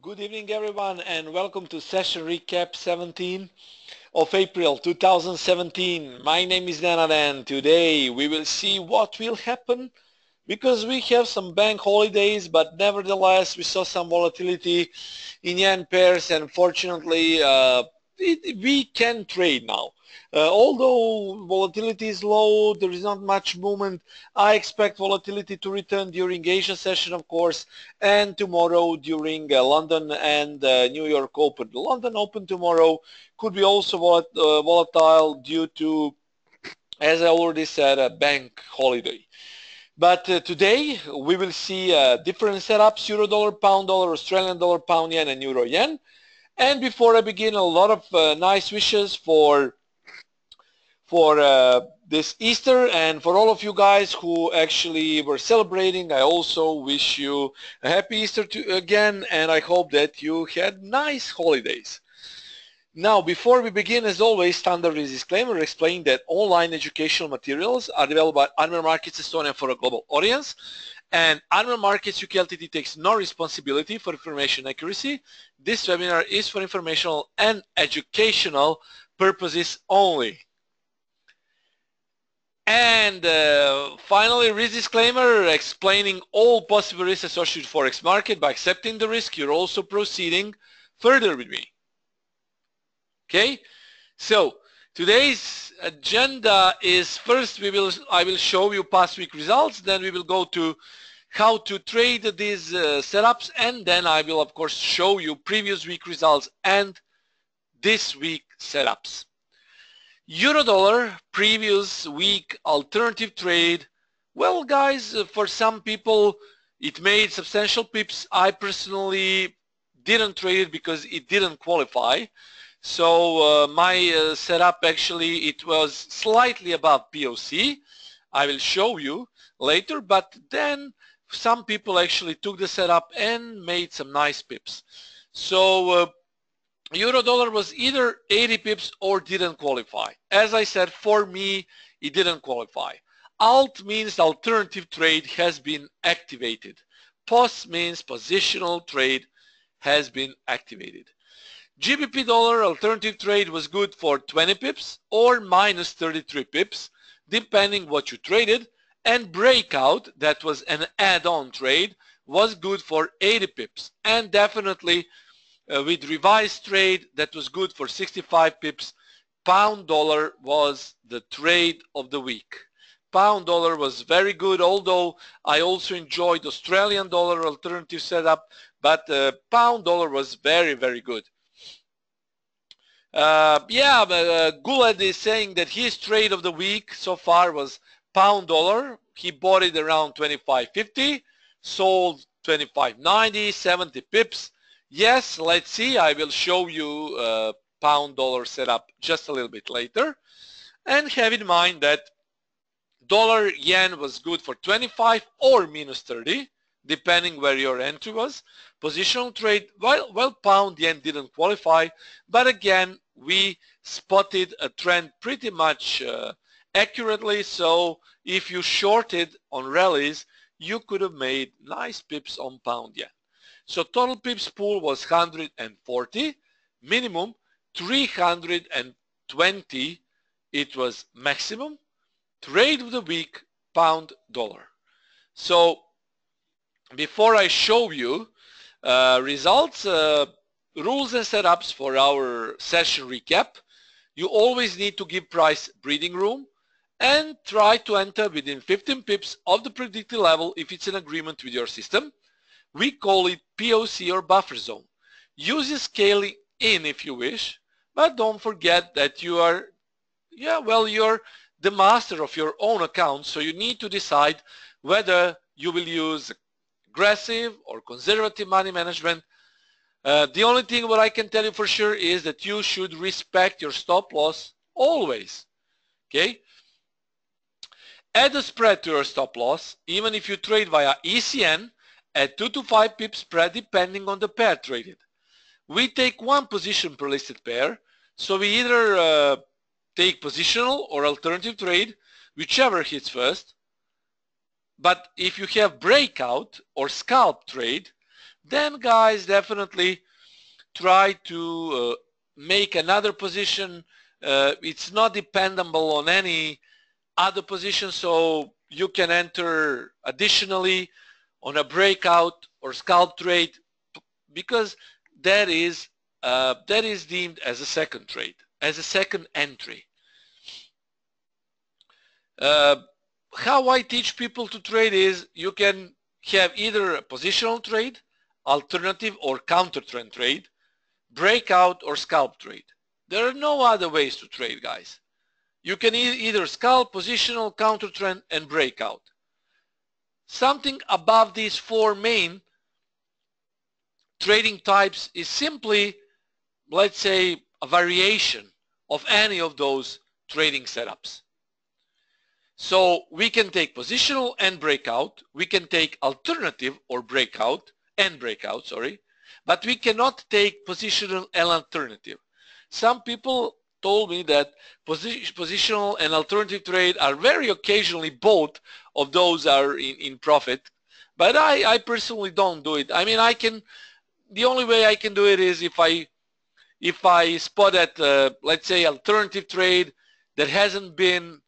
Good evening everyone and welcome to session recap 17 of April 2017. My name is Nenad and today we will see what will happen because we have some bank holidays, but nevertheless we saw some volatility in yen pairs and fortunately we can trade now. Although volatility is low, there is not much movement. I expect volatility to return during Asia session, of course, and tomorrow during London and New York Open. The London Open tomorrow could be also volatile due to, as I already said, a bank holiday. But today we will see different setups: euro dollar, pound dollar, Australian dollar, pound yen, and euro yen. And before I begin, a lot of nice wishes for this Easter, and for all of you guys who actually were celebrating, I also wish you a happy Easter again, and I hope that you had nice holidays. Now, before we begin, as always, standard disclaimer explaining that online educational materials are developed by Admiral Markets Estonia for a global audience, and Admiral Markets UK Ltd takes no responsibility for information accuracy. This webinar is for informational and educational purposes only. And finally, risk disclaimer explaining all possible risks associated with Forex market. By accepting the risk, you're also proceeding further with me. Okay, so today's agenda is first I will show you past week results, then we will go to how to trade these setups, and then I will of course show you previous week results and this week setups. Euro dollar previous week alternative trade. Well guys, for some people it made substantial pips. I personally didn't trade it because it didn't qualify. So my setup actually, it was slightly above POC. I will show you later, but then some people actually took the setup and made some nice pips. So euro dollar was either 80 pips or didn't qualify. As I said, for me, it didn't qualify. Alt means alternative trade has been activated. POS means positional trade has been activated. GBP dollar alternative trade was good for 20 pips or minus 33 pips, depending what you traded, and breakout, that was an add-on trade, was good for 80 pips, and definitely with revised trade that was good for 65 pips. Pound dollar was the trade of the week. Pound dollar was very good, although I also enjoyed Australian dollar alternative setup, but pound dollar was very, very good. Guled is saying that his trade of the week so far was pound dollar. He bought it around 25.50, sold 25.90, 70 pips. Yes, let's see. I will show you pound dollar setup just a little bit later. And have in mind that dollar yen was good for 25 or minus 30, depending where your entry was. Positional trade, well, pound yen didn't qualify, but again, we spotted a trend pretty much accurately. So if you shorted on rallies, you could have made nice pips on pound yen. So total pips pool was 140, minimum 320, it was maximum. Trade of the week, pound dollar. So before I show you results, rules and setups for our session recap, you always need to give price breathing room and try to enter within 15 pips of the predicted level if it's an agreement with your system. We call it POC or buffer zone. Use the scaling in if you wish, but don't forget that you are, you're the master of your own account, so you need to decide whether you will use aggressive or conservative money management. The only thing what I can tell you for sure is that you should respect your stop loss always. Okay? Add a spread to your stop loss, even if you trade via ECN, at 2 to 5 pips spread depending on the pair traded. We take one position per listed pair, so we either take positional or alternative trade, whichever hits first. But if you have breakout or scalp trade, then guys definitely try to make another position. It's not dependable on any other position, so you can enter additionally on a breakout or scalp trade, because that is deemed as a second trade, as a second entry. How I teach people to trade is you can have either a positional trade, alternative or counter trend trade, breakout or scalp trade. There are no other ways to trade, guys. You can either scalp, positional, counter trend, and breakout. Something above these four main trading types is simply, let's say, a variation of any of those trading setups. So we can take positional and breakout, we can take alternative or breakout and breakout, sorry, but we cannot take positional and alternative. Some people told me that positional and alternative trade are very occasionally, both of those are in profit, but I personally don't do it. I mean, the only way I can do it is if I spot that, let's say, alternative trade that hasn't been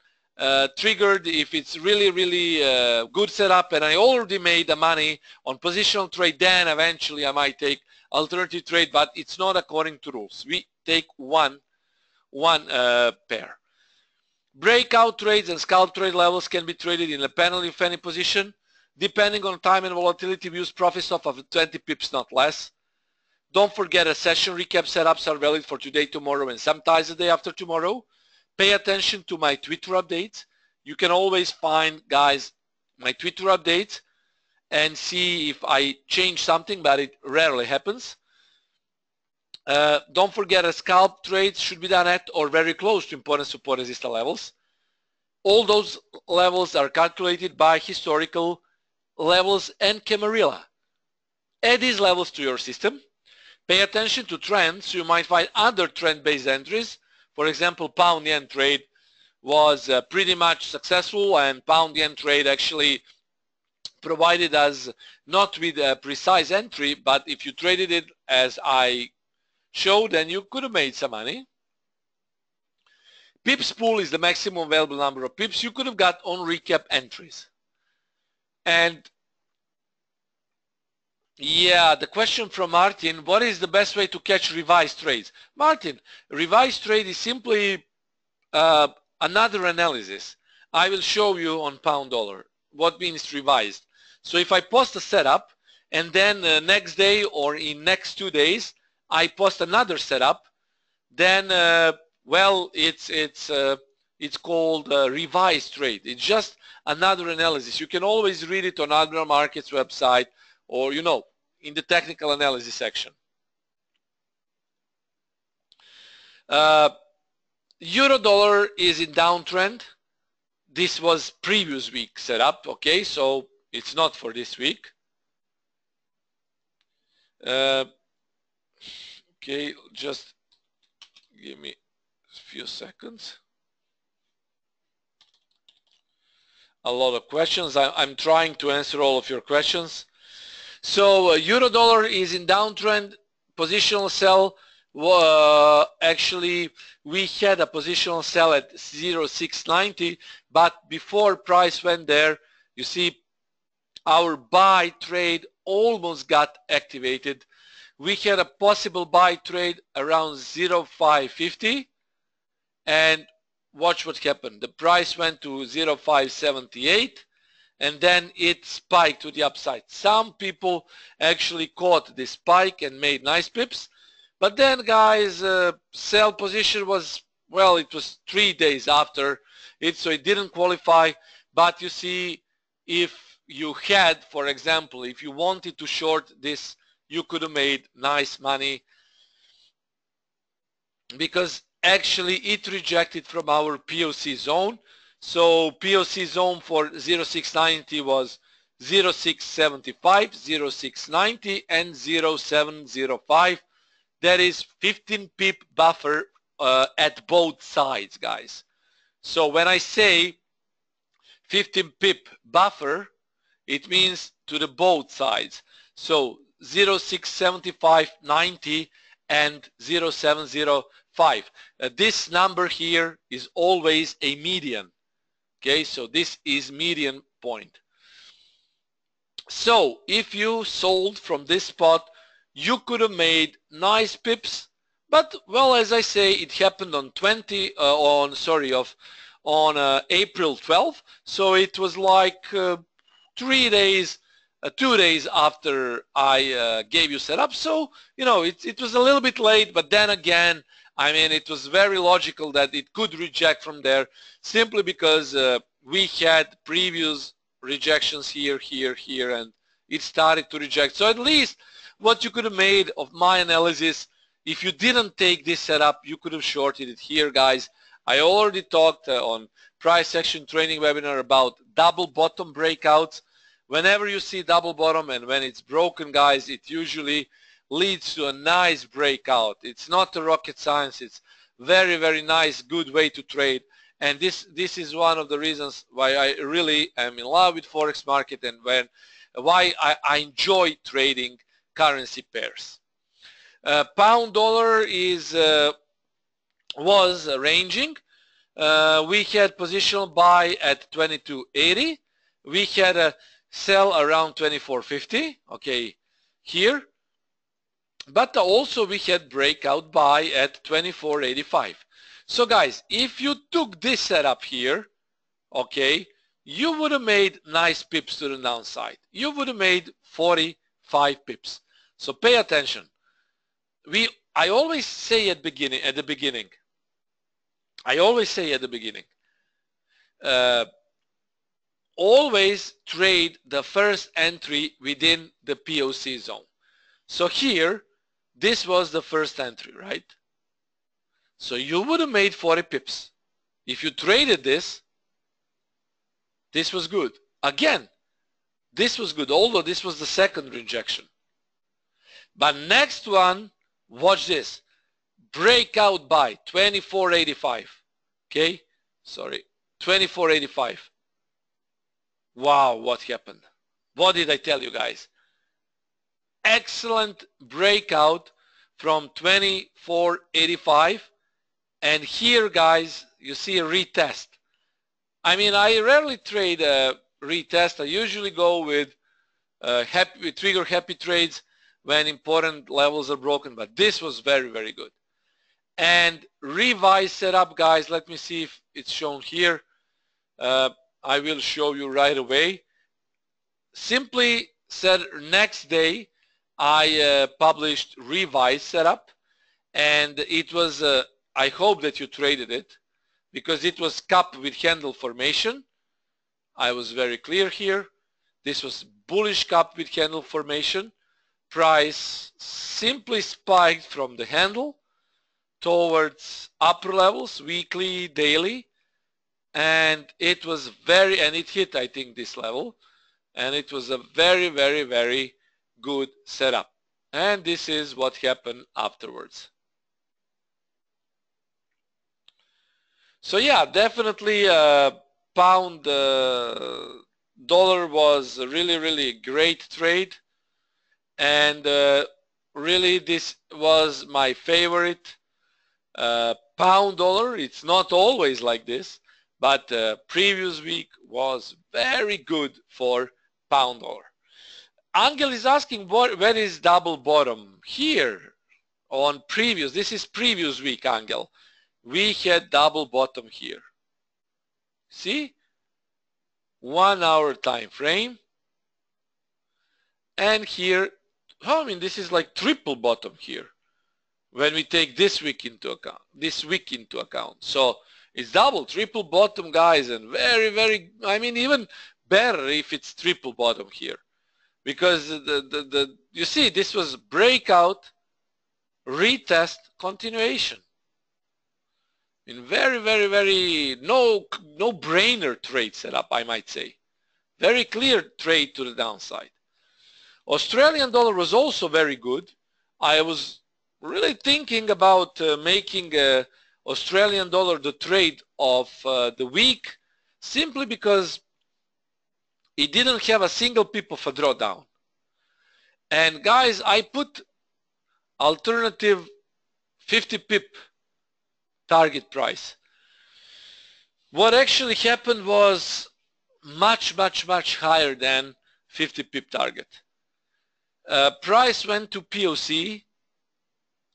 triggered, if it's really good setup and I already made the money on positional trade, then eventually I might take alternative trade, but it's not according to rules. We take one pair. Breakout trades and scalp trade levels can be traded independently of any position. Depending on time and volatility, we use profit stop of 20 pips, not less. Don't forget, a session recap setups are valid for today, tomorrow, and sometimes the day after tomorrow. Pay attention to my Twitter updates. You can always find, guys, my Twitter updates and see if I change something, but it rarely happens. Don't forget, a scalp trades should be done at or very close to important support resistance levels. All those levels are calculated by historical levels and Camarilla. Add these levels to your system. Pay attention to trends. You might find other trend-based entries. For example, pound yen trade was pretty much successful, and pound yen trade actually provided us not with a precise entry, but if you traded it as I showed, then you could have made some money. Pips pool is the maximum available number of pips you could have got on recap entries. And yeah, the question from Martin, what is the best way to catch revised trades? Martin, revised trade is simply another analysis. I will show you on pound dollar what means revised. So if I post a setup and then next day or in next 2 days I post another setup, then well, it's called revised trade. It's just another analysis. You can always read it on Admiral Markets website, or in the technical analysis section. Euro dollar is in downtrend. This was previous week setup, okay, so it's not for this week. Okay, just give me a few seconds. A lot of questions. I'm trying to answer all of your questions. So euro dollar is in downtrend, positional sell. Actually, we had a positional sell at 0.690, but before price went there, you see our buy trade almost got activated. We had a possible buy trade around 0.550, and watch what happened. The price went to 0.578, and then it spiked to the upside. Some people actually caught this spike and made nice pips, but then, guys, sell position was, well, it was 3 days after it, so it didn't qualify. But you see, if you had, for example, if you wanted to short this, you could have made nice money, because actually it rejected from our POC zone. So POC zone for 0.690 was 0.675, 0.690, and 0.705. That is 15 pip buffer at both sides, guys. So when I say 15 pip buffer, it means to the both sides. So 0.67590 and 0.705. This number here is always a median. Okay, so this is median point. So if you sold from this spot, you could have made nice pips, but well, as I say, it happened on April 12th, so it was like 2 days after I gave you setup. So you know, it was a little bit late, but then again, I mean, it was very logical that it could reject from there, simply because we had previous rejections here, and it started to reject. So at least what you could have made of my analysis, if you didn't take this setup, you could have shorted it here, guys. I already talked on price action training webinar about double bottom breakouts. Whenever you see double bottom and when it's broken, guys, it usually leads to a nice breakout. It's not a rocket science. It's very, very nice, good way to trade. And this is one of the reasons why I really am in love with Forex market, and why I enjoy trading currency pairs. Pound dollar was ranging. We had positional buy at 22.80. We had a sell around 24.50. Okay, here. But also we had breakout buy at 24.85. So guys, if you took this setup here, okay, you would have made nice pips to the downside. You would have made 45 pips. So pay attention. I always say at the beginning, always trade the first entry within the POC zone. So here, this was the first entry, right? So you would have made 40 pips. If you traded this was good. Again, this was good, although this was the second rejection. But next one, watch this. Breakout buy, 24.85. Okay? Sorry, 24.85. Wow, what happened? What did I tell you, guys? Excellent breakout from 24.85. And here, guys, you see a retest. I mean, I rarely trade a retest. I usually go with trigger happy trades when important levels are broken, but this was very, very good. And revise setup, guys, let me see if it's shown here. I will show you right away. Simply said, next day I published revise setup, and it was I hope that you traded it, because it was cup with handle formation. I was very clear here. This was bullish cup with handle formation. Price simply spiked from the handle towards upper levels, weekly, daily, and it was and it hit, I think, this level, and it was a very, very, very good setup. And this is what happened afterwards. So yeah, definitely pound dollar was a really, really great trade, and really this was my favorite. Pound dollar, it's not always like this, but previous week was very good for pound dollar. Angel is asking where is double bottom? Here on previous, this is previous week, Angel. We had double bottom here. See? 1 hour time frame. And here, I mean, this is like triple bottom here when we take this week into account. So it's double, triple bottom, guys, and very, very, I mean, even better if it's triple bottom here. Because you see, this was breakout, retest, continuation. In very, very, very no-brainer trade setup, I might say. Very clear trade to the downside. Australian dollar was also very good. I was really thinking about making Australian dollar the trade of the week, simply because it didn't have a single pip of a drawdown. And guys, I put alternative 50 pip target price. What actually happened was much higher than 50 pip target. Price went to POC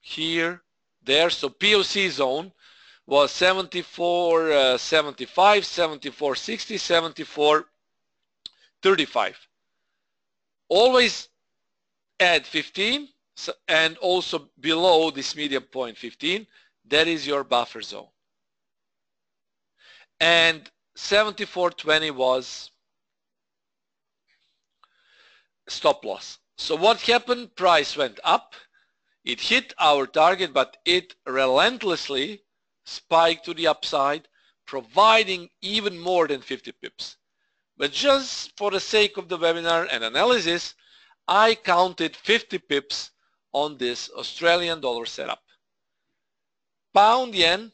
here, there. So POC zone was 74, 75, 74, 60, 74, 35. Always add 15 and also below this medium point 15, that is your buffer zone. And 74.20 was stop loss. So what happened? Price went up. It hit our target, but it relentlessly spiked to the upside, providing even more than 50 pips. But just for the sake of the webinar and analysis, I counted 50 pips on this Australian dollar setup. Pound yen,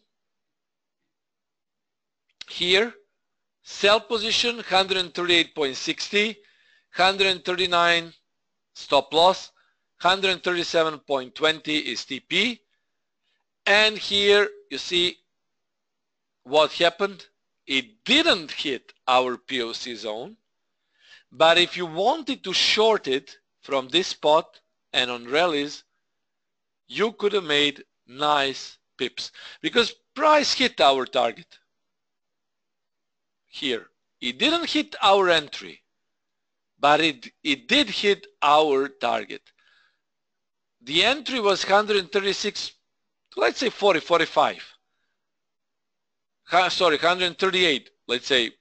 here, sell position 138.60, 139 stop loss, 137.20 is TP, and here you see what happened. It didn't hit our POC zone, but if you wanted to short it from this spot and on rallies, you could have made nice pips because price hit our target. Here, it didn't hit our entry, but it did hit our target. The entry was 136, let's say 40, 45. Sorry, 138, let's say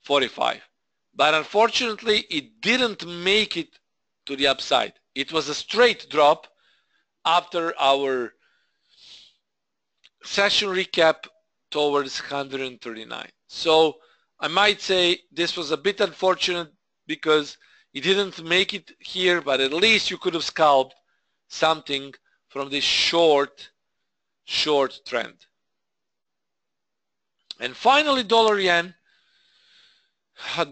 45. But unfortunately, it didn't make it to the upside. It was a straight drop after our session recap towards 139. So I might say this was a bit unfortunate because it didn't make it here, but at least you could have scalped something from this short trend. And finally, dollar yen.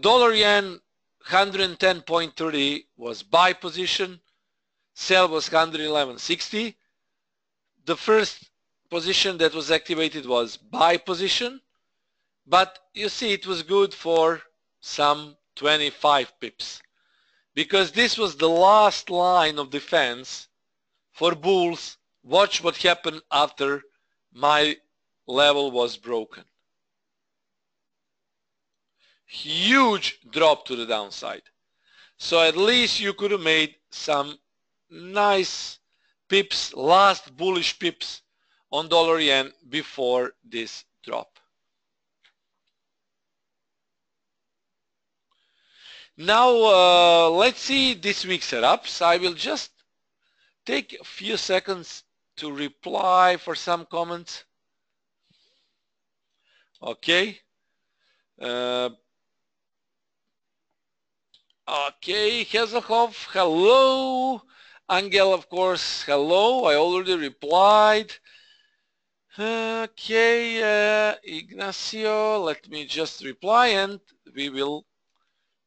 Dollar yen 110.30 was buy position. Sell was 111.60. The first position that was activated was buy position. But you see, it was good for some 25 pips because this was the last line of defense for bulls. Watch what happened after my level was broken. Huge drop to the downside. So at least you could have made some nice pips, last bullish pips on dollar yen before this drop. Now let's see this week's setups. I will just take a few seconds to reply for some comments. Okay. Okay, Hezahov, hello. Angel, of course, hello. I already replied. Okay, Ignacio, let me just reply and we will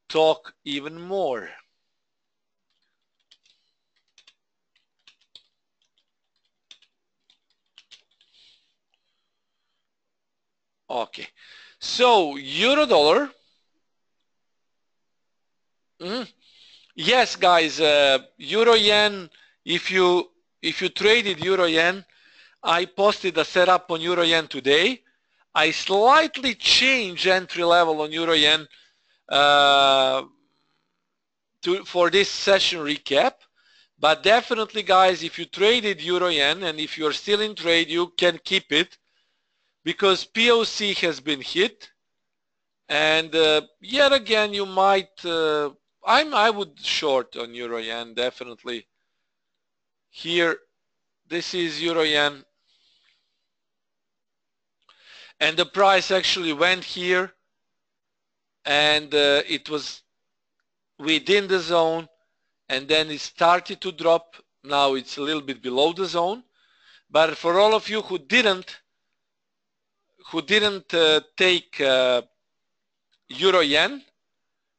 talk even more. Okay, so euro dollar. Yes, guys, euro yen. If you traded euro yen, I posted a setup on euro yen today. I slightly changed entry level on euro yen for this session recap. But definitely, guys, if you traded euro yen and if you're still in trade, you can keep it because POC has been hit. And yet again, you might, I would short on euro yen, definitely. Here, this is euro yen. And the price actually went here and it was within the zone and then it started to drop. Now it's a little bit below the zone. But for all of you who didn't take euro yen,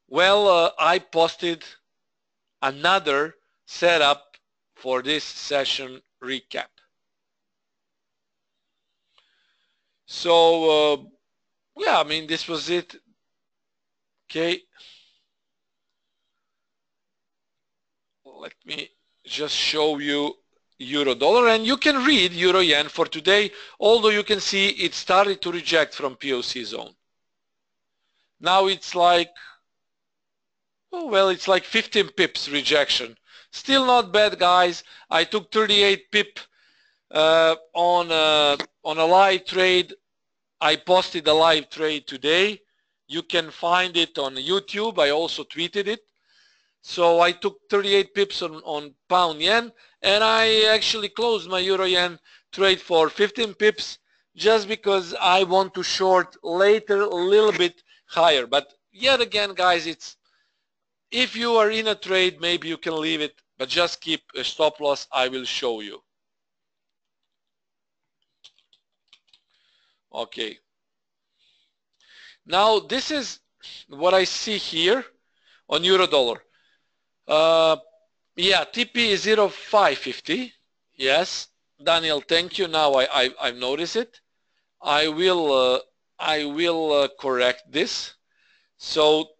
well, I posted another setup for this session recap. So yeah, I mean, this was it. Okay, let me just show you euro dollar, and you can read euro yen for today, although you can see it started to reject from POC zone. Now it's like, oh, well, it's like 15 pips rejection. Still not bad, guys. I took 38 pip on a live trade. I posted a live trade today. You can find it on YouTube. I also tweeted it. So I took 38 pips on pound yen, and I actually closed my euro yen trade for 15 pips just because I want to short later a little bit higher. But yet again, guys, it's, if you are in a trade, maybe you can leave it, but just keep a stop loss. I will show you. Okay. Now this is what I see here on euro dollar. Yeah, TP is 0.550. Yes, Daniel, thank you. Now I've noticed it. I will correct this. So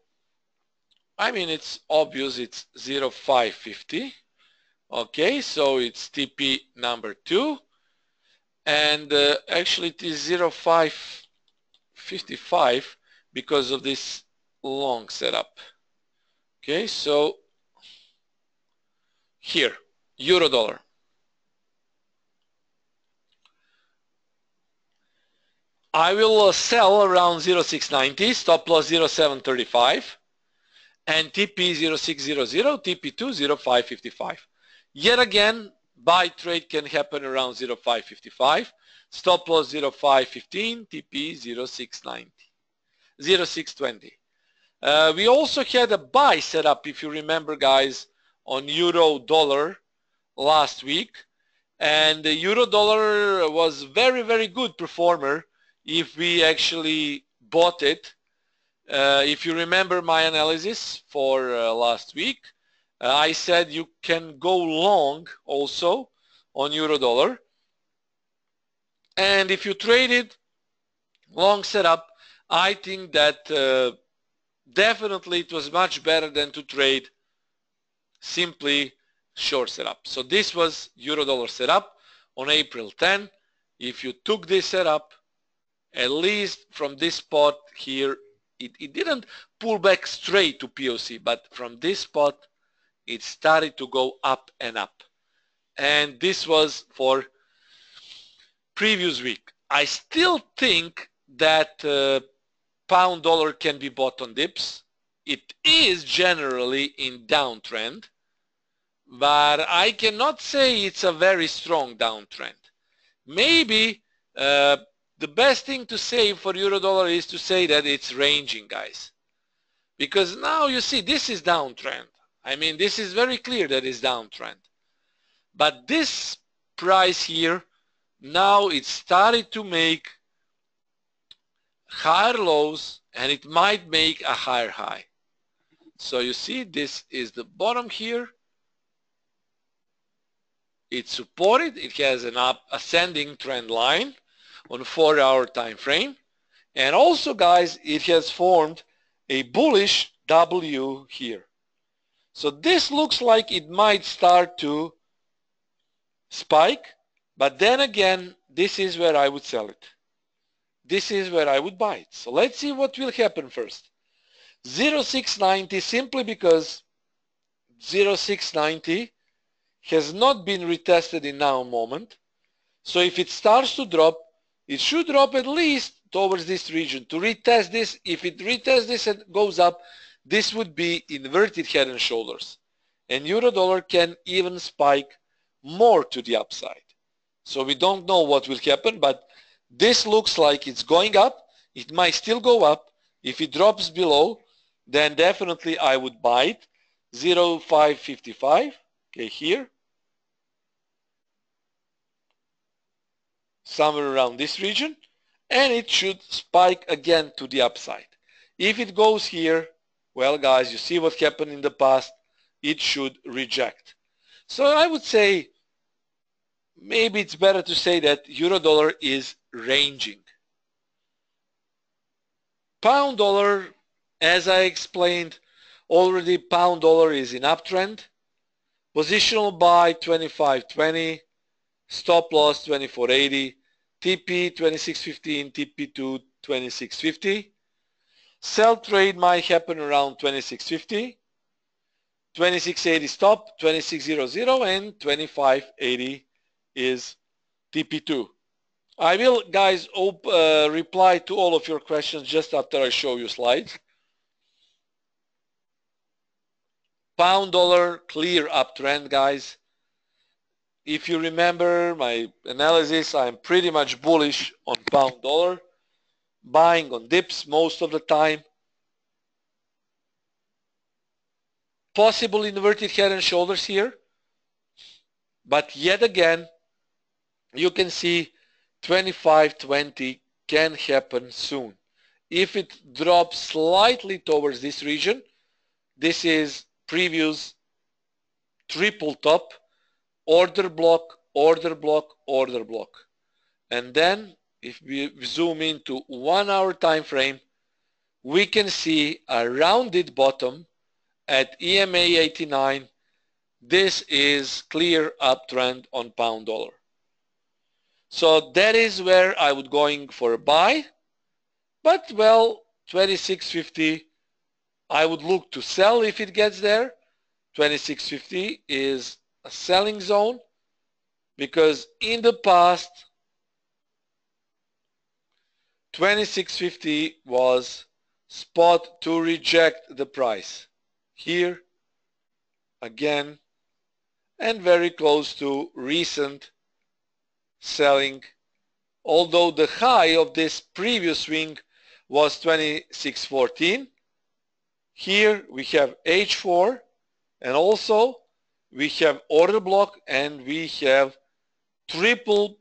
I mean, it's obvious it's 0.550. Okay, so it's TP number 2, and actually it is 0.555 because of this long setup. Okay, so here, euro dollar. I will sell around 0.690, stop loss 0.735, and TP 0.600, TP2 0.555. Yet again, buy trade can happen around 0.555, stop loss 0.515, TP 0.690, 0.620. We also had a buy setup, if you remember, guys, on euro dollar last week, and the euro dollar was very, very good performer if we actually bought it. If you remember my analysis for last week, I said you can go long also on euro dollar, and if you traded long setup, I think that definitely it was much better than to trade simply short setup. So this was euro dollar setup on April 10. If you took this setup, at least from this spot here, it didn't pull back straight to POC, but from this spot it started to go up and up, and this was for previous week. I still think that pound dollar can be bought on dips. It is generally in downtrend, but I cannot say it's a very strong downtrend. Maybe the best thing to say for euro dollar is to say that it's ranging, guys, because now you see this is downtrend. I mean, this is very clear that it's downtrend, but this price here, now it started to make higher lows, and it might make a higher high. So you see, this is the bottom here. It's supported. It has an ascending trend line on a 4-hour time frame, and also, guys, it has formed a bullish W here. So this looks like it might start to spike, but then again, this is where I would sell it. This is where I would buy it. So let's see what will happen first. 0.690, simply because 0.690 has not been retested in now moment. So if it starts to drop, it should drop at least towards this region to retest this. If it retests this and goes up, this would be inverted head and shoulders, and euro dollar can even spike more to the upside. So we don't know what will happen, but this looks like it's going up. It might still go up. If it drops below, then definitely I would buy it. 0.555, okay, here, somewhere around this region, and it should spike again to the upside. If it goes here, well, guys, you see what happened in the past. it should reject. So I would say maybe it's better to say that euro dollar is ranging. Pound dollar, as I explained already, pound dollar is in uptrend. Positional buy 25.20, stop loss 24.80, TP 26.15, TP2 26.50. Sell trade might happen around 26.50, 26.80 stop, 26.00, and 25.80 is TP2. I will, guys, reply to all of your questions just after I show you slides. Pound dollar, clear uptrend, guys. If you remember my analysis, I'm pretty much bullish on pound dollar, buying on dips most of the time. Possible inverted head and shoulders here, but yet again, you can see 25.20 can happen soon. If it drops slightly towards this region, this is previous triple top, order block, order block, order block. And then if we zoom into 1 hour time frame, we can see a rounded bottom at EMA 89. This is clear uptrend on pound dollar. So that is where I would going for a buy. But well, 26.50, I would look to sell if it gets there. 26.50 is a selling zone because in the past 26.50 was spot to reject the price. Here again, and very close to recent selling, although the high of this previous swing was 26.14. Here we have H4, and also we have order block, and we have triple.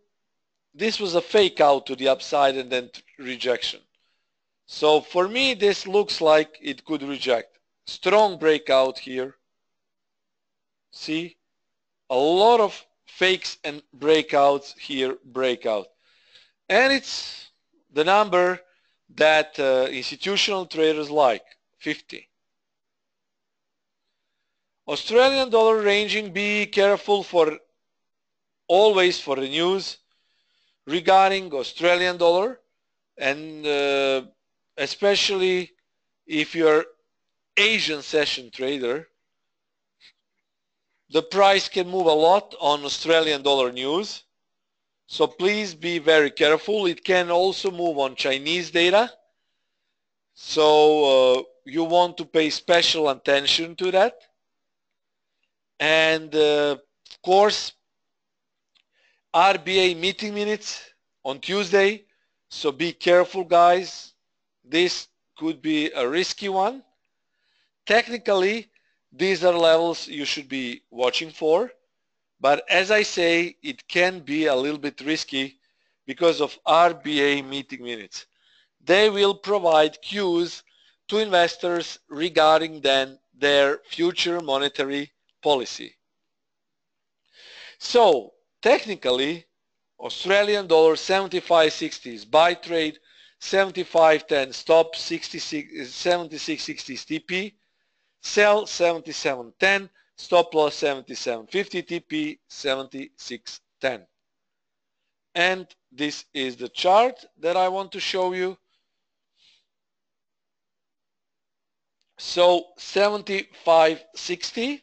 This was a fake out to the upside and then rejection. So for me, this looks like it could reject. Strong breakout here. See, a lot of fakes and breakouts here, breakout. And it's the number that institutional traders like, 50. Australian dollar ranging, be careful for always for the news regarding Australian dollar, and especially if you're Asian session trader, the price can move a lot on Australian dollar news. So please be very careful. It can also move on Chinese data. So you want to pay special attention to that. And of course, RBA meeting minutes on Tuesday. So be careful, guys. This could be a risky one. Technically, these are levels you should be watching for. But as I say, it can be a little bit risky because of RBA meeting minutes. They will provide cues to investors regarding then their future monetary policy. So technically, Australian dollar 75.60 is buy trade, 75.10 stop, 76.60 TP, sell 77.10, stop loss 77.50, TP 76.10. And this is the chart that I want to show you. So 75.60,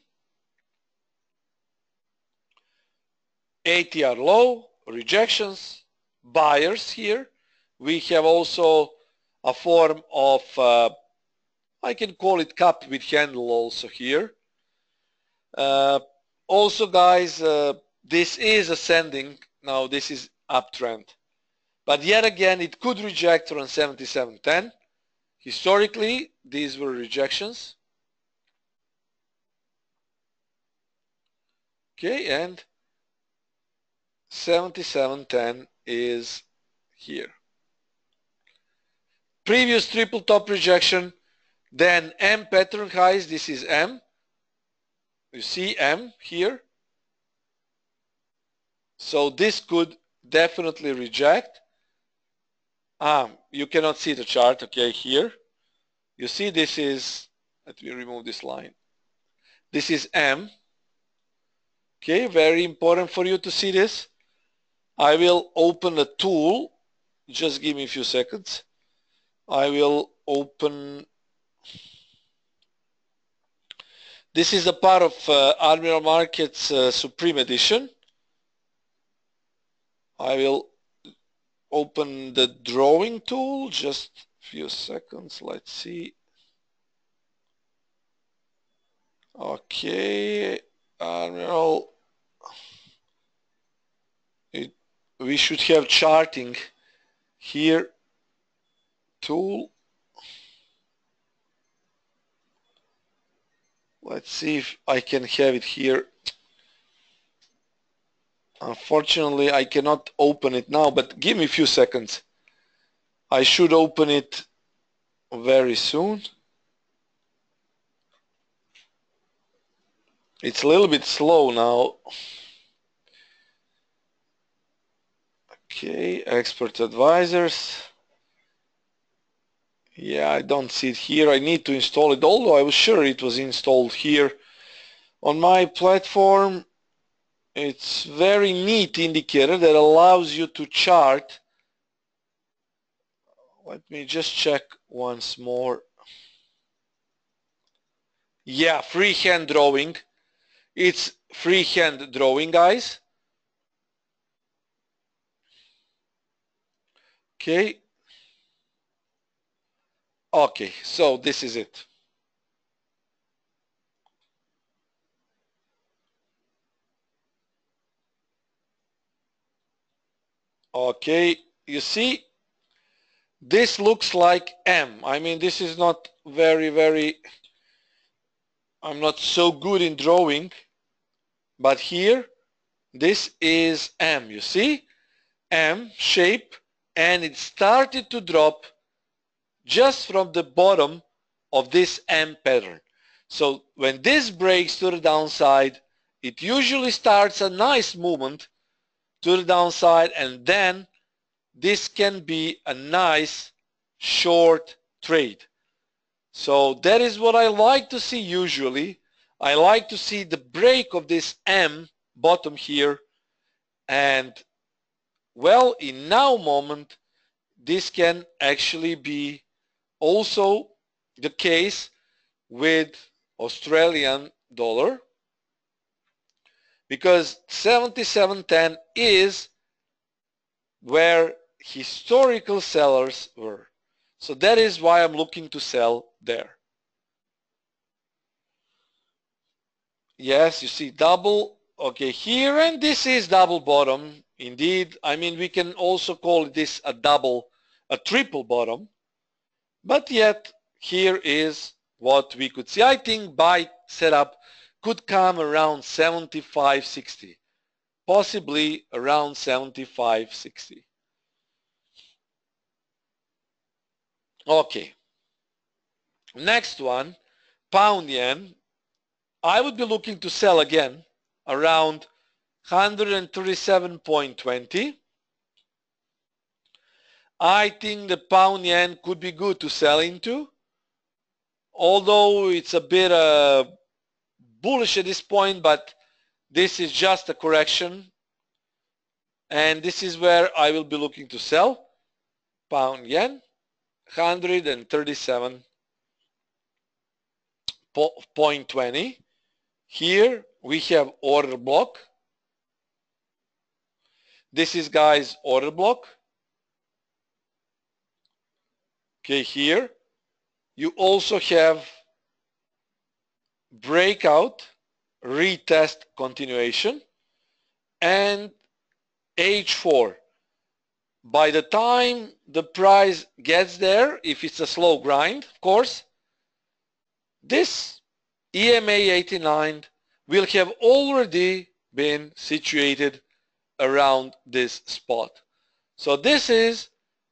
ATR low, rejections, buyers here. We have also a form of, I can call it cup with handle also here. Also, guys, this is ascending. Now this is uptrend. But yet again, it could reject around 77.10. Historically, these were rejections. Okay, and 77.10 is here. Previous triple top rejection, then M pattern highs, this is M. You see M here? So this could definitely reject. You cannot see the chart, okay, here. You see this is, let me remove this line. This is M. Okay, very important for you to see this. I will open a tool. Just give me a few seconds. I will open. This is a part of Admiral Markets Supreme Edition. I will open the drawing tool. Just a few seconds. Let's see. Okay, Admiral. We should have charting here. Tool. Let's see if I can have it here. Unfortunately, I cannot open it now, but give me a few seconds. I should open it very soon. It's a little bit slow now. Okay, expert advisors. Yeah, I don't see it here. I need to install it, although I was sure it was installed here. On my platform, it's very neat indicator that allows you to chart. Let me just check once more. Yeah, freehand drawing. It's freehand drawing, guys. Okay. Okay, so this is it. Okay, you see, this looks like M. I mean, this is not very, I'm not so good in drawing, but here, this is M, you see? M shape, and it started to drop just from the bottom of this M pattern. So when this breaks to the downside, it usually starts a nice movement to the downside, and then this can be a nice short trade. So that is what I like to see usually. I like to see the break of this M bottom here, and well, in now moment, this can actually be also the case with Australian dollar, because 77.10 is where historical sellers were. So that is why I'm looking to sell there. Yes, you see double, okay, here, and this is double bottom. Indeed, I mean, we can also call this a triple bottom, but yet here is what we could see. I think buy setup could come around 75.60, possibly around 75.60. Okay, next one, pound yen. I would be looking to sell again around 137.20. I think the pound yen could be good to sell into, although it's a bit bullish at this point, but this is just a correction, and this is where I will be looking to sell. Pound yen, 137.20. Here we have order block. This is, guys, order block. Okay, here you also have breakout, retest, continuation, and H4. By the time the price gets there, if it's a slow grind, of course, this EMA 89 will have already been situated around this spot. So this is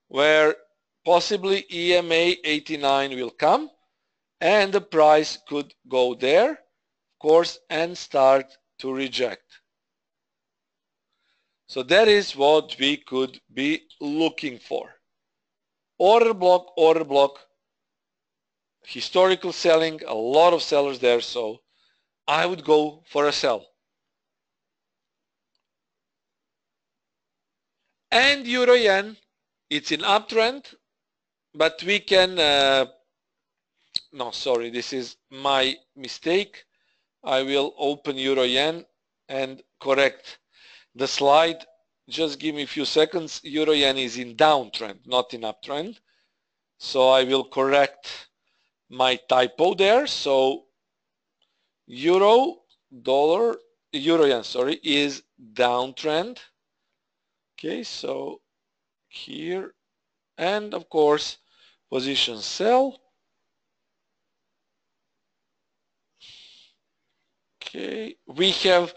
where possibly EMA 89 will come, and the price could go there. Of course, and start to reject. So that is what we could be looking for. Order block, historical selling, a lot of sellers there, so I would go for a sell. And Euro Yen, it's in uptrend, but we can, no, sorry, this is my mistake. I will open Euro Yen and correct the slide. Just give me a few seconds. Euro Yen is in downtrend, not in uptrend. So I will correct my typo there. So Euro Yen, sorry, is downtrend. Okay, so here, and of course, position sell. Okay, we have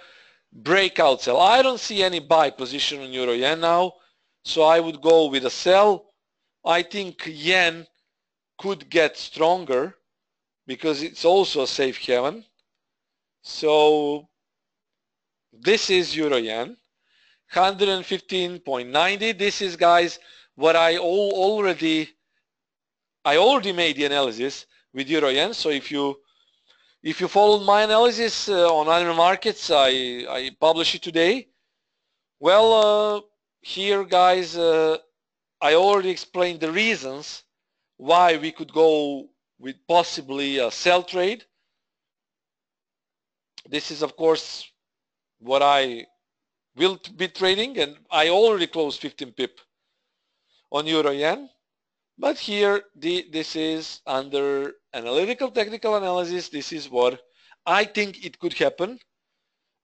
breakout sell. I don't see any buy position on Euro Yen now, so I would go with a sell. I think Yen could get stronger because it's also a safe haven. So this is Euro Yen, 115.90. This is, guys, what I already made the analysis with Euro Yen. So if you followed my analysis on other markets, I publish it today. Well, here, guys, I already explained the reasons why we could go with possibly a sell trade. This is, of course, what I will be trading, and I already closed 15 pip on Euro Yen. But here, this is under analytical technical analysis. This is what I think it could happen.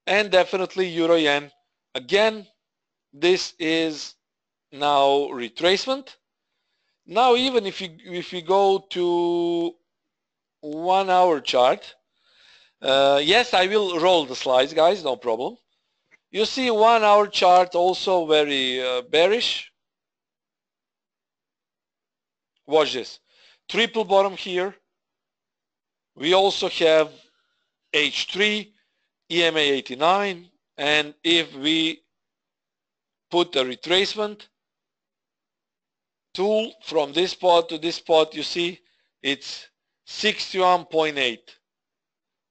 And definitely Euro Yen, again, this is now retracement. Now, even if you go to 1 hour chart, yes, I will roll the slides, guys, no problem. You see 1 hour chart also very bearish. Watch this. Triple bottom here. We also have H3, EMA 89, and if we put a retracement tool from this spot to this spot, you see it's 61.8.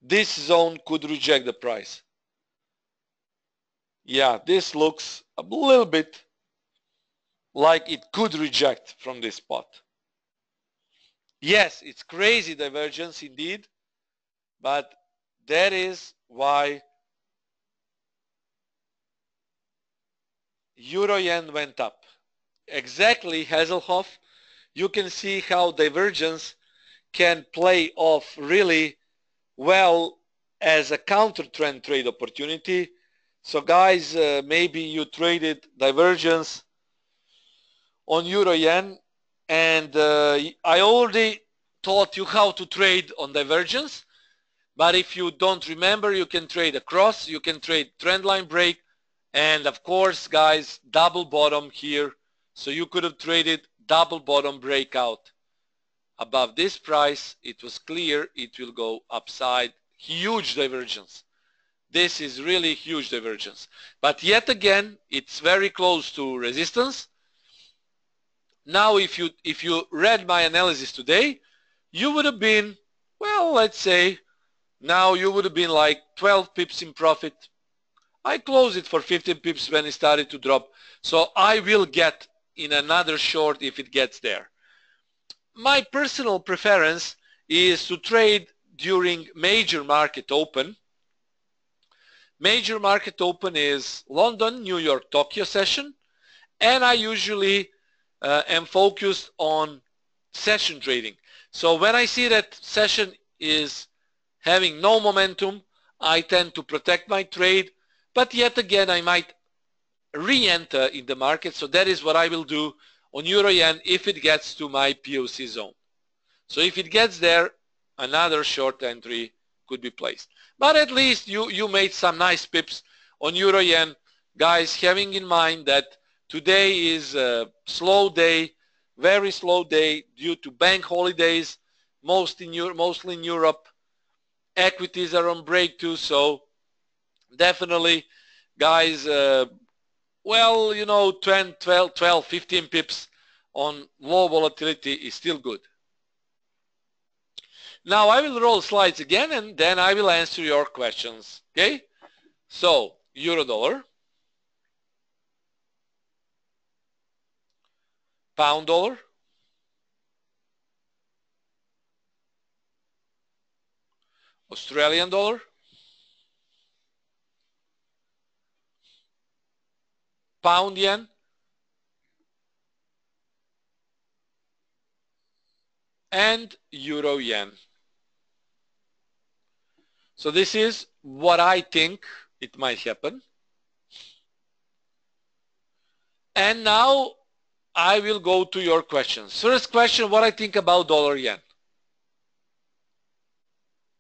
This zone could reject the price. Yeah, this looks a little bit like it could reject from this spot. Yes, it's crazy divergence indeed, but that is why Euro Yen went up. Exactly, Hazelhoff. You can see how divergence can play off really well as a counter trend trade opportunity. So guys, maybe you traded divergence on Euro Yen, and I already taught you how to trade on divergence. But if you don't remember, you can trade across, you can trade trendline break, and of course, guys, double bottom here. So you could have traded double bottom breakout above this price. It was clear it will go upside. Huge divergence. This is really huge divergence. But yet again, it's very close to resistance. Now, if you read my analysis today, you would have been, well, let's say, now you would have been like 12 pips in profit. I closed it for 15 pips when it started to drop. So I will get in another short if it gets there. My personal preference is to trade during major market open. Major market open is London, New York, Tokyo session. And I usually am focused on session trading. So when I see that session is having no momentum, I tend to protect my trade, but yet again I might re-enter in the market. So that is what I will do on Euro Yen if it gets to my POC zone. So if it gets there, another short entry could be placed. But at least you made some nice pips on Euro Yen. Guys, having in mind that today is a slow day, very slow day due to bank holidays, mostly in Europe. Equities are on break too, so definitely, guys, well, you know, 12, 15 pips on low volatility is still good. Now I will roll slides again and then I will answer your questions, okay? So, euro dollar, pound dollar, Australian dollar, pound yen, and euro yen. So this is what I think it might happen. And now I will go to your questions. First question, what I think about dollar yen.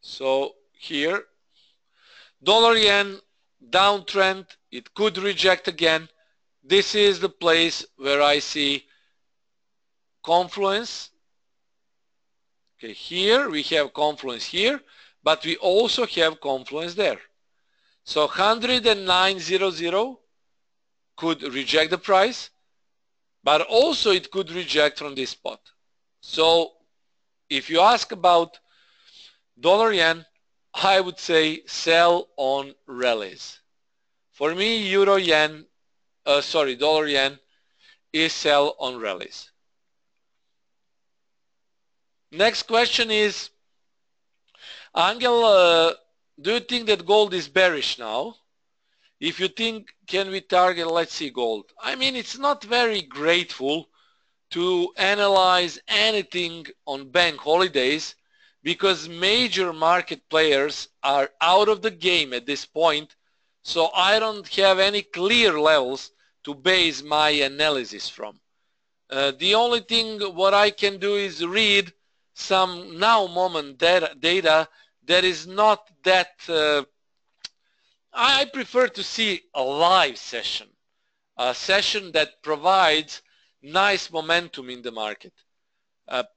So here, dollar yen downtrend, it could reject again. This is the place where I see confluence. Okay, here we have confluence here, but we also have confluence there. So 109.00 could reject the price, but also it could reject from this spot. So if you ask about dollar yen, I would say sell on rallies. For me, dollar yen is sell on rallies. Next question is, Angel, do you think that gold is bearish now? If you think, can we target, let's see, gold. I mean, it's not very grateful to analyze anything on bank holidays because major market players are out of the game at this point, so I don't have any clear levels to base my analysis from. The only thing what I can do is read some now moment data that is not that I prefer to see a live session, a session that provides nice momentum in the market.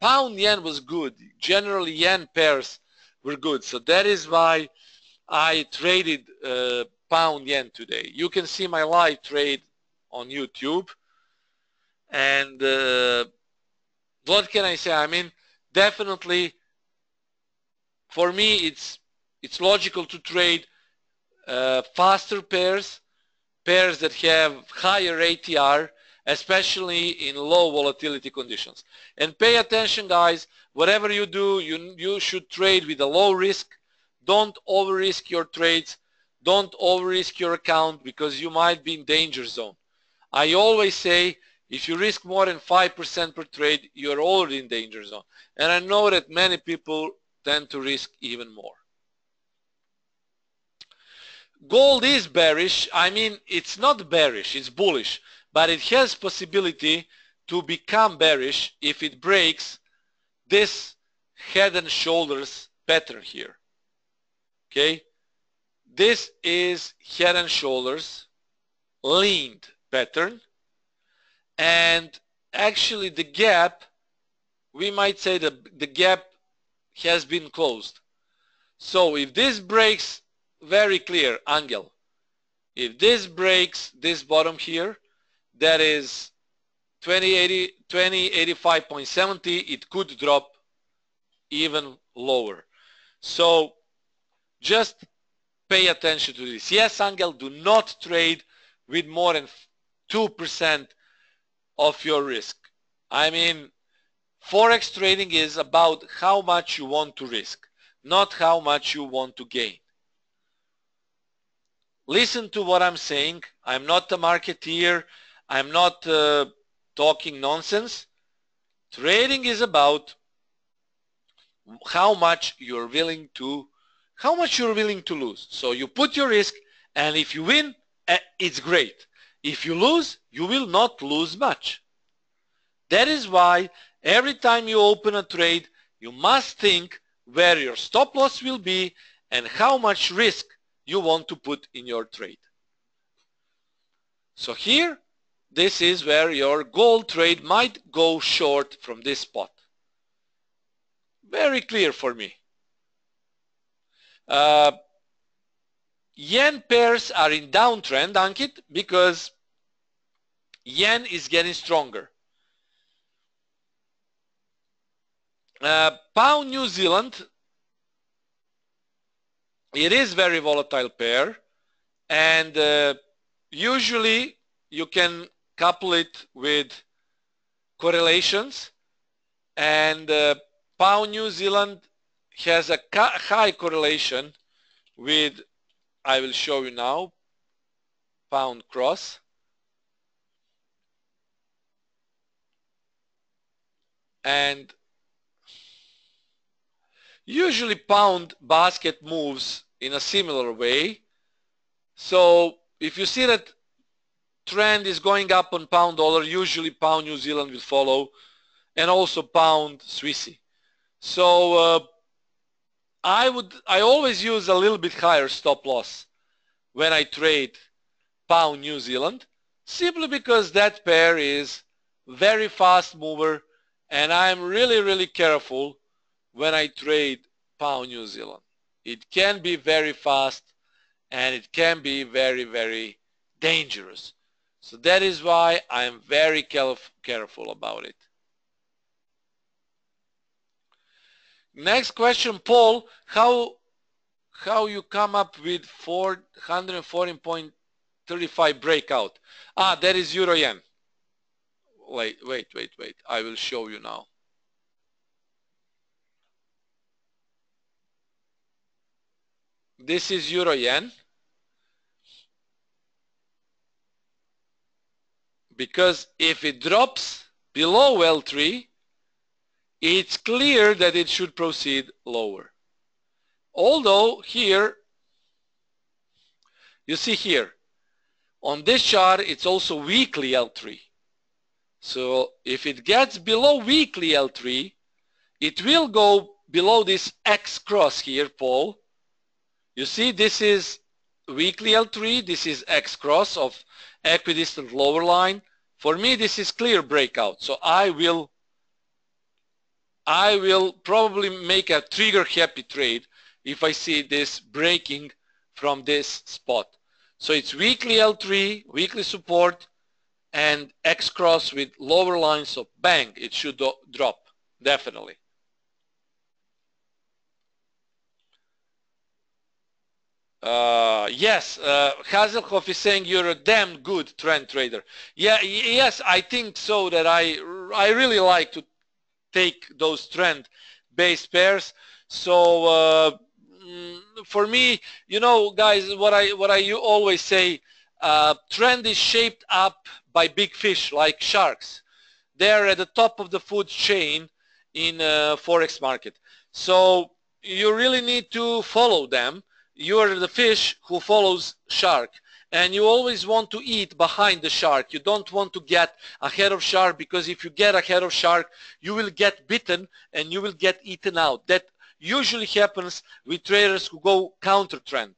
Pound yen was good. Generally yen pairs were good, so that is why I traded pound yen today. You can see my live trade on YouTube. And what can I say? I mean, definitely for me it's logical to trade faster pairs that have higher ATR, especially in low volatility conditions. And pay attention, guys, whatever you do, you should trade with a low risk. Don't over risk your trades. Don't over risk your account because you might be in danger zone. I always say if you risk more than 5% per trade, you're already in danger zone. And I know that many people tend to risk even more. Gold is bearish. I mean, it's not bearish, it's bullish, but it has possibility to become bearish if it breaks this head and shoulders pattern here. Okay? This is head and shoulders leaned pattern, and actually the gap, we might say that the gap has been closed. So if this breaks, very clear, Angel, if this breaks this bottom here, that is 2085.70, it could drop even lower. So just pay attention to this. Yes, Angel, do not trade with more than 2% of your risk. I mean, Forex trading is about how much you want to risk, not how much you want to gain. Listen to what I'm saying. I'm not a marketeer. I'm not talking nonsense. Trading is about how much you're willing to lose. So you put your risk, and if you win, it's great. If you lose, you will not lose much. That is why every time you open a trade, you must think where your stop loss will be and how much risk you want to put in your trade. So here, this is where your gold trade might go short from this spot. Very clear for me. Yen pairs are in downtrend, Ankit, because yen is getting stronger. Pound New Zealand, it is very volatile pair, and usually you can couple it with correlations, and Pound New Zealand has a high correlation with, I will show you now, pound cross. And usually pound basket moves in a similar way. So if you see that trend is going up on pound dollar, usually pound New Zealand will follow, and also pound Swissy. So I always use a little bit higher stop loss when I trade pound New Zealand, simply because that pair is very fast mover, and I'm really careful when I trade pound New Zealand. It can be very fast, and it can be very dangerous. So that is why I'm very careful about it. Next question, Paul, how you come up with 414.35 breakout? That is Euro Yen. Wait. I will show you now. This is Euro Yen. Because if it drops below L3, it's clear that it should proceed lower. Although here, you see here, on this chart, it's also weekly L3. So if it gets below weekly L3, it will go below this X cross here, Paul. You see, this is weekly L3, this is X cross of equidistant lower line. For me, this is clear breakout. So I will probably make a trigger happy trade if I see this breaking from this spot. So it's weekly L3, weekly support, and X cross with lower lines, so bang, it should drop, definitely. Yes, Hazelhoff is saying you're a damn good trend trader. Yeah, yes, I think so, that I really like to take those trend-based pairs. So for me, you know, guys, what I always say, trend is shaped up by big fish like sharks. They're at the top of the food chain in Forex market. So you really need to follow them. You are the fish who follows shark, and you always want to eat behind the shark. You don't want to get ahead of shark, because if you get ahead of shark, you will get bitten and you will get eaten out. That usually happens with traders who go counter trend.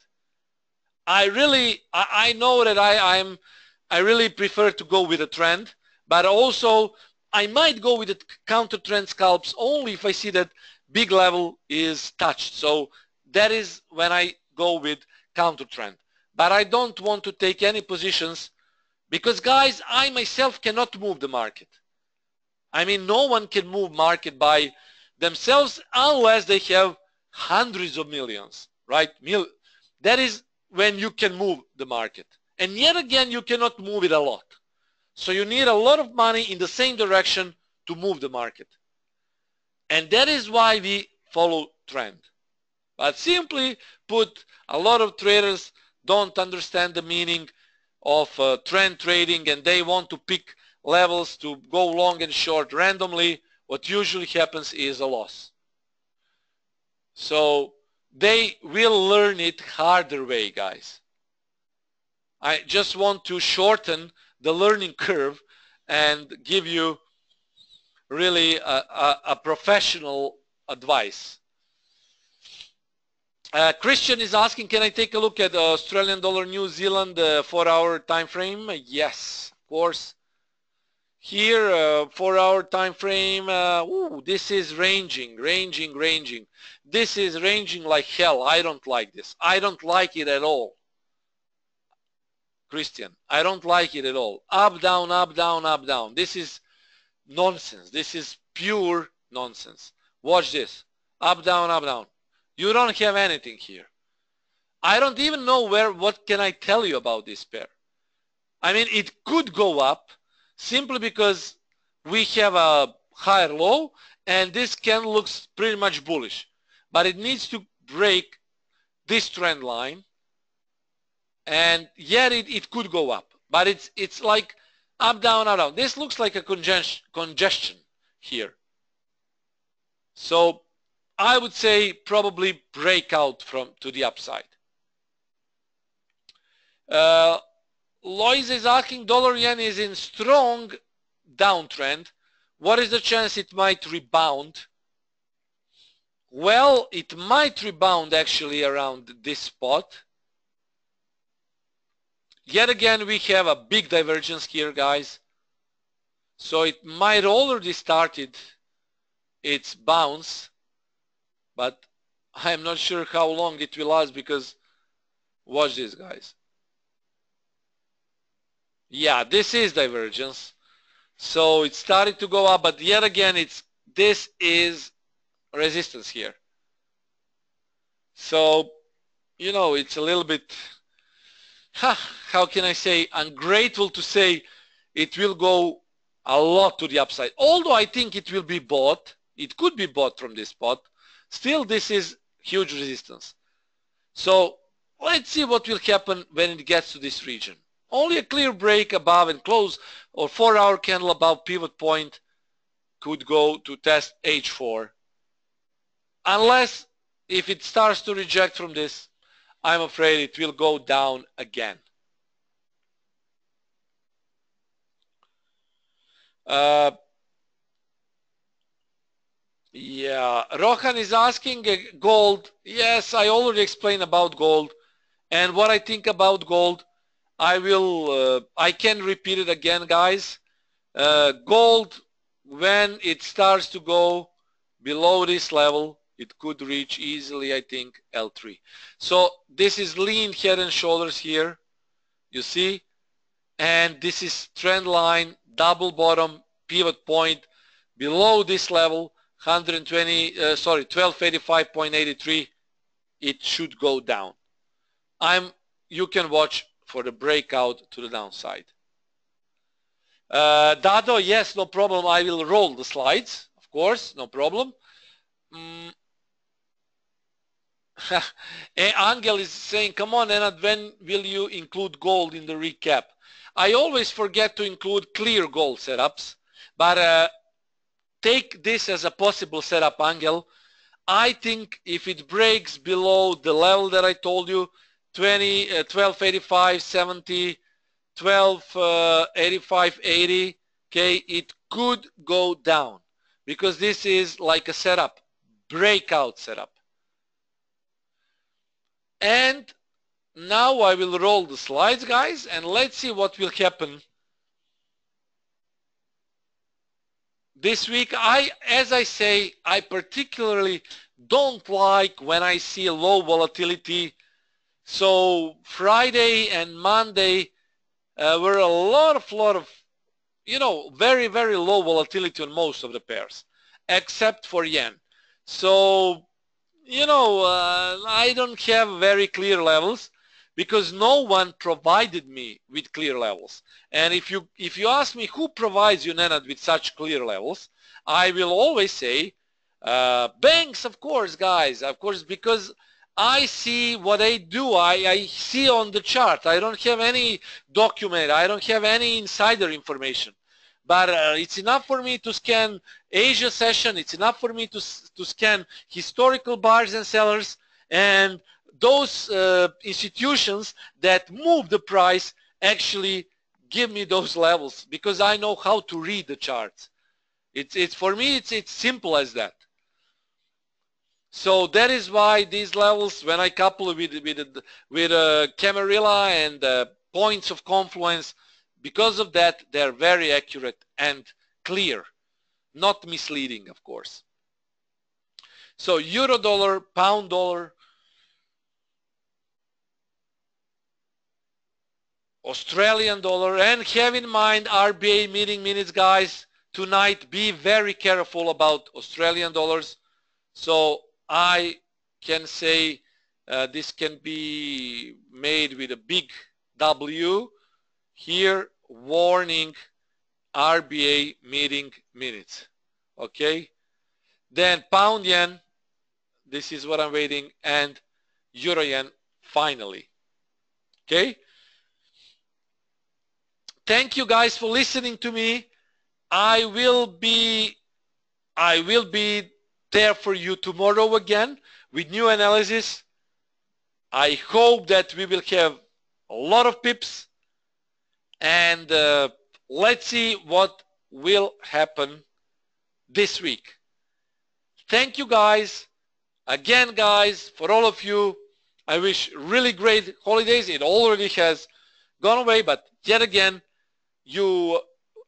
I know that I really prefer to go with a trend, but also I might go with the counter trend scalps only if I see that big level is touched. So that is when I go with counter trend. But I don't want to take any positions, because guys, I myself cannot move the market. I mean, no one can move market by themselves unless they have hundreds of millions, right? That is when you can move the market. And yet again, you cannot move it a lot. So you need a lot of money in the same direction to move the market. And that is why we follow trend. But simply put, a lot of traders don't understand the meaning of trend trading, and they want to pick levels to go long and short randomly. What usually happens is a loss. So they will learn it harder way, guys. I just want to shorten the learning curve and give you really a professional advice. Christian is asking, can I take a look at Australian dollar New Zealand 4-hour time frame? Yes, of course. Here, 4-hour time frame, this is ranging. This is ranging like hell. I don't like this. I don't like it at all. Christian, I don't like it at all. Up, down, up, down, up, down. This is nonsense. This is pure nonsense. Watch this. Up, down, up, down. You don't have anything here. I don't even know what can I tell you about this pair. I mean, it could go up simply because we have a higher low and this candle looks pretty much bullish. But it needs to break this trend line, and yet it could go up. But it's like up, down, up, down. This looks like a congestion here. So I would say probably breakout to the upside. Lois is asking, dollar yen is in strong downtrend. What is the chance it might rebound? Well, it might rebound actually around this spot. Yet again, we have a big divergence here, guys. So it might already started its bounce, but I'm not sure how long it will last because watch this, guys. Yeah, this is divergence. So it started to go up, but yet again, this is resistance here. So, you know, it's a little bit, how can I say, ungrateful to say it will go a lot to the upside. Although I think it will be bought, it could be bought from this spot. Still, this is huge resistance. So let's see what will happen when it gets to this region. Only a clear break above and close or 4-hour candle above pivot point could go to test H4. Unless if it starts to reject from this, I'm afraid it will go down again. Yeah, Rohan is asking gold. Yes, I already explained about gold. And what I think about gold, I can repeat it again, guys. Gold, when it starts to go below this level, it could reach easily, I think, L3. So this is lean head and shoulders here, you see, and this is trend line, double bottom, pivot point below this level, 1285.83. It should go down. You can watch for the breakout to the downside. Dado, yes, no problem. I will roll the slides, of course, no problem. Angel is saying, come on, Enad, when will you include gold in the recap? I always forget to include clear gold setups, but take this as a possible setup, Angel. I think if it breaks below the level that I told you, 1285.70, 1285.80, okay, it could go down because this is like a setup, breakout setup. And now I will roll the slides, guys, and let's see what will happen this week. As I say, I particularly don't like when I see low volatility. So Friday and Monday were a lot of, you know, very, very low volatility on most of the pairs, except for yen. So, you know, I don't have very clear levels because no one provided me with clear levels. And if you ask me who provides you, Nenad, with such clear levels, I will always say banks, of course, guys, of course, because I see what they do. I see on the chart. I don't have any document. I don't have any insider information. But it's enough for me to scan Asia session. It's enough for me to scan historical buyers and sellers and those institutions that move the price actually give me those levels because I know how to read the charts. It's for me, it's simple as that. So that is why these levels, when I couple with Camarilla and points of confluence, because of that, they're very accurate and clear, not misleading, of course. So euro dollar, pound dollar, Australian dollar, and have in mind RBA meeting minutes, guys. Tonight, be very careful about Australian dollars. So I can say this can be made with a big W. Here, warning, RBA meeting minutes. Okay? Then pound yen, this is what I'm waiting, and euro yen finally. Okay? Thank you guys for listening to me. I will be there for you tomorrow again with new analysis. I hope that we will have a lot of pips, and let's see what will happen this week. Thank you guys. Again, guys, for all of you, I wish really great holidays. It already has gone away, but yet again,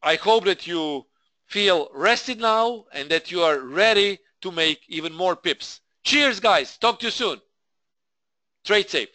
I hope that you feel rested now and that you are ready to make even more pips. Cheers, guys. Talk to you soon. Trade safe.